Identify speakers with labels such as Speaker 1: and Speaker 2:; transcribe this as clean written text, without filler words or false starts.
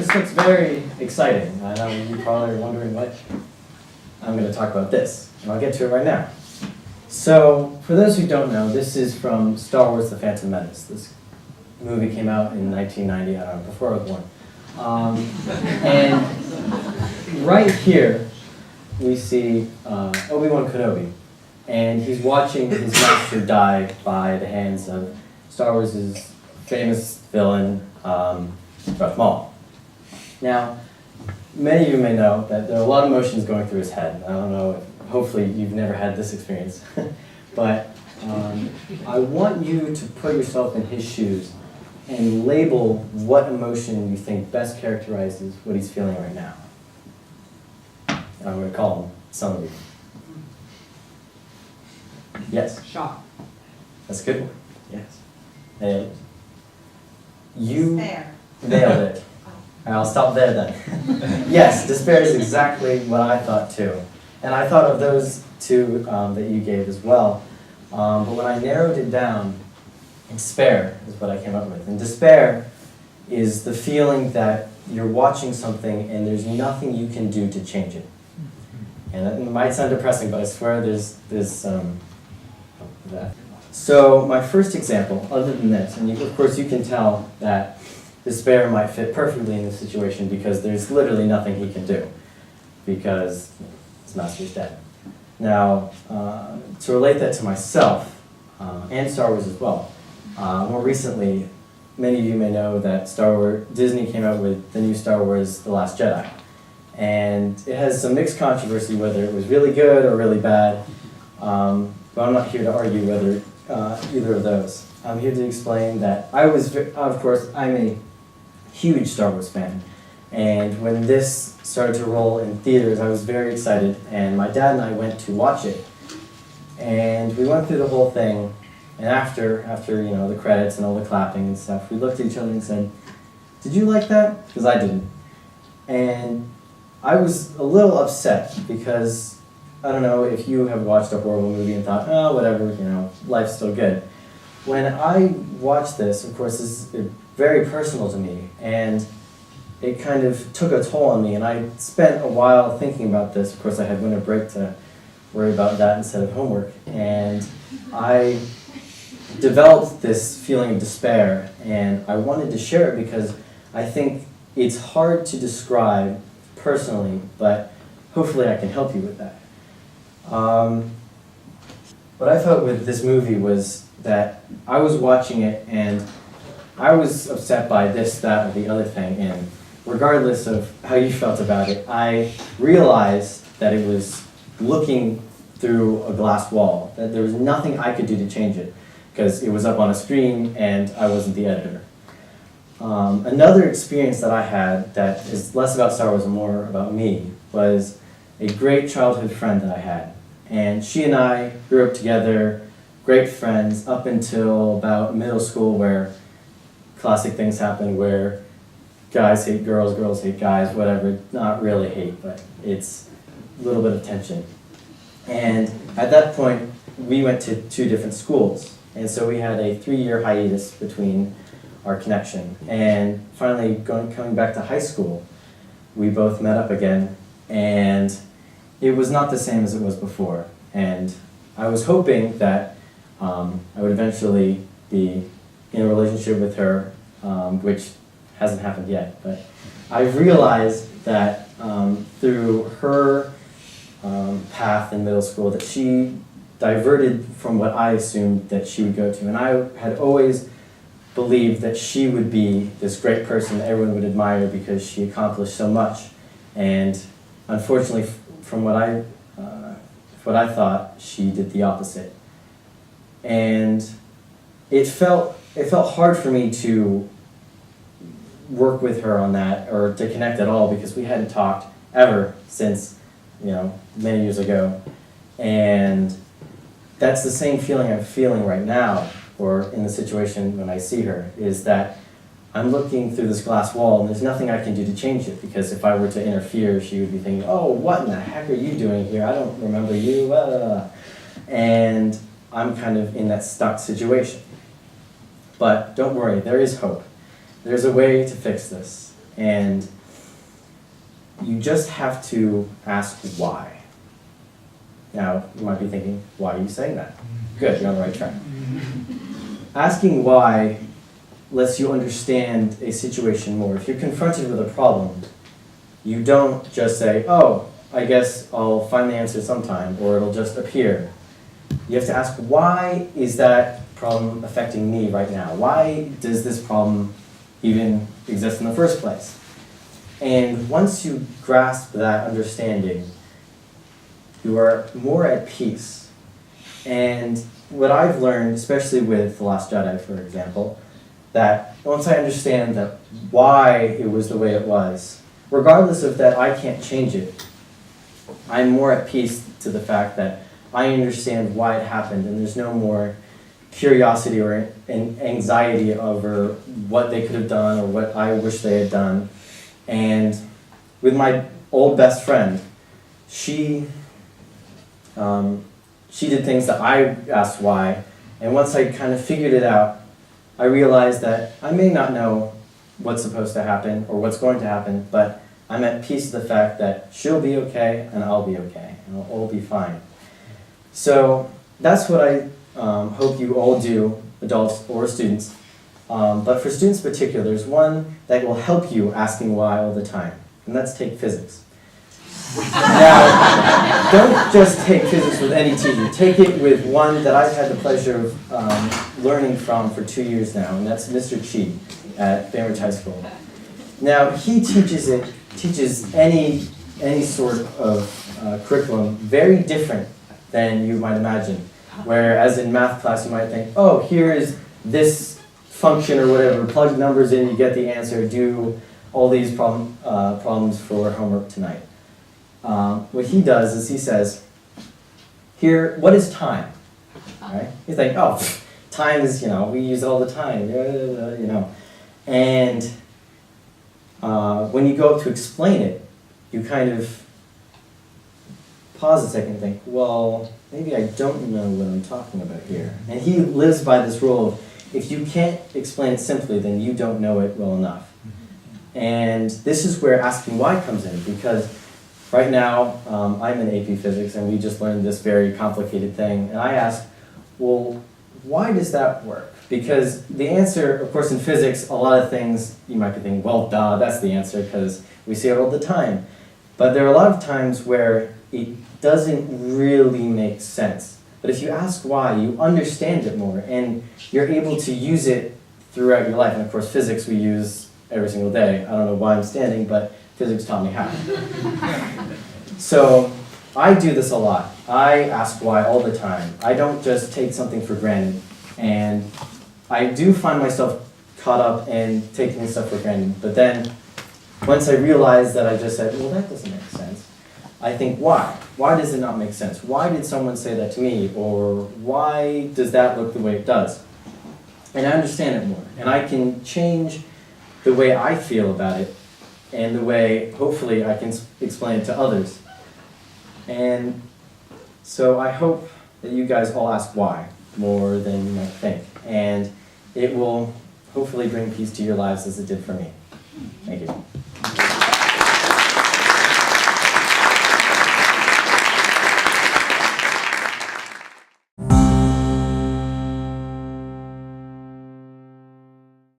Speaker 1: this looks very exciting. I know you probably are wondering what I'm going to talk about this, and I'll get to it right now. So, for those who don't know, this is from Star Wars: The Phantom Menace. This movie came out in 1990, I don't know, before I was born. And right here, we see Obi-Wan Kenobi, and he's watching his master die by the hands of Star Wars' famous villain, Darth Maul. Now, many of you may know that there are a lot of emotions going through his head. I don't know, hopefully you've never had this experience, but I want you to put yourself in his shoes and label what emotion you think best characterizes what he's feeling right now. I'm going to call him some of you. Yes?
Speaker 2: Shock.
Speaker 1: That's a good one. Yes. And you
Speaker 3: Despair.
Speaker 1: nailed it. I'll stop there then. Yes, despair is exactly what I thought too. And I thought of those two that you gave as well. But when I narrowed it down, despair is what I came up with. And despair is the feeling that you're watching something and there's nothing you can do to change it. And it might sound depressing, but I swear there's that. So my first example, other than this, and of course you can tell that despair might fit perfectly in this situation because there's literally nothing he can do because his master's dead. Now, to relate that to myself and Star Wars as well, more recently, many of you may know that Disney came out with the new Star Wars: The Last Jedi. And it has some mixed controversy whether it was really good or really bad, but I'm not here to argue whether either of those. I'm here to explain that of course, I'm a huge Star Wars fan, and when this started to roll in theaters, I was very excited, and my dad and I went to watch it, and we went through the whole thing, and after you know, the credits and all the clapping and stuff, we looked at each other and said, "Did you like that?" Because I didn't. And I was a little upset because I don't know if you have watched a horrible movie and thought, oh, whatever, you know, life's still good. When I watched this, of course, this is very personal to me, and it kind of took a toll on me, and I spent a while thinking about this. Of course, I had winter break to worry about that instead of homework, and I developed this feeling of despair, and I wanted to share it because I think it's hard to describe personally, but hopefully I can help you with that. What I felt with this movie was that I was watching it and I was upset by this, that, or the other thing, and regardless of how you felt about it, I realized that it was looking through a glass wall, that there was nothing I could do to change it, because it was up on a screen and I wasn't the editor. Another experience that I had that is less about Star Wars and more about me was a great childhood friend that I had. And she and I grew up together, great friends, up until about middle school, where classic things happen where guys hate girls, girls hate guys, whatever. Not really hate, but it's a little bit of tension. And at that point, we went to 2 different schools. And so we had a 3-year hiatus between our connection. And finally, coming back to high school, we both met up again, and it was not the same as it was before. And I was hoping that I would eventually be in a relationship with her, which hasn't happened yet. But I've realized that through her path in middle school that she diverted from what I assumed that she would go to. And I had always believed that she would be this great person that everyone would admire because she accomplished so much. And unfortunately, from what I thought, she did the opposite. And it felt hard for me to work with her on that or to connect at all because we hadn't talked ever since, you know, many years ago. And that's the same feeling I'm feeling right now, or in the situation when I see her, is that I'm looking through this glass wall and there's nothing I can do to change it, because if I were to interfere, she would be thinking, oh, what in the heck are you doing here? I don't remember you. And I'm kind of in that stuck situation. But don't worry, there is hope. There's a way to fix this. And you just have to ask why. Now, you might be thinking, why are you saying that? Good, you're on the right track. Asking why lets you understand a situation more. If you're confronted with a problem, you don't just say, oh, I guess I'll find the answer sometime, or it'll just appear. You have to ask, why is that problem affecting me right now? Why does this problem even exist in the first place? And once you grasp that understanding, you are more at peace. And what I've learned, especially with The Last Jedi, for example, that once I understand that why it was the way it was, regardless of that I can't change it, I'm more at peace to the fact that I understand why it happened, and there's no more curiosity or anxiety over what they could have done or what I wish they had done. And with my old best friend, she did things that I asked why, and once I kind of figured it out, I realized that I may not know what's supposed to happen or what's going to happen, but I'm at peace with the fact that she'll be okay and I'll be okay, and we'll all be fine. So that's what I hope you all do, adults or students. But for students in particular, there's one that will help you asking why all the time, and that's take physics. Now, don't just take physics with any teacher. Take it with one that I've had the pleasure of learning from for 2 years now, and that's Mr. Chi at Bainbridge High School. Now, he teaches any sort of curriculum very different than you might imagine. Whereas in math class, you might think, oh, here is this function or whatever, plug numbers in, you get the answer, do all these problems for homework tonight. What he does is he says, here, what is time? Right? You think, oh, time is, we use it all the time, And when you go up to explain it, you kind of pause a second and think, well, maybe I don't know what I'm talking about here. And he lives by this rule of, if you can't explain it simply, then you don't know it well enough. And this is where asking why comes in, because right now I'm in AP Physics and we just learned this very complicated thing. And I ask, well, why does that work? Because the answer, of course, in physics, a lot of things, you might be thinking, well, duh, that's the answer because we see it all the time. But there are a lot of times where it doesn't really make sense. But if you ask why, you understand it more, and you're able to use it throughout your life. And of course, physics we use every single day. I don't know why I'm standing, but physics taught me how. So I do this a lot. I ask why all the time. I don't just take something for granted. And I do find myself caught up in taking stuff for granted. But then, once I realize that I just said, well, that doesn't make sense, I think, why? Why does it not make sense? Why did someone say that to me? Or why does that look the way it does? And I understand it more. And I can change the way I feel about it and the way, hopefully, I can explain it to others. And so I hope that you guys all ask why more than you might think. And it will hopefully bring peace to your lives as it did for me. Thank you.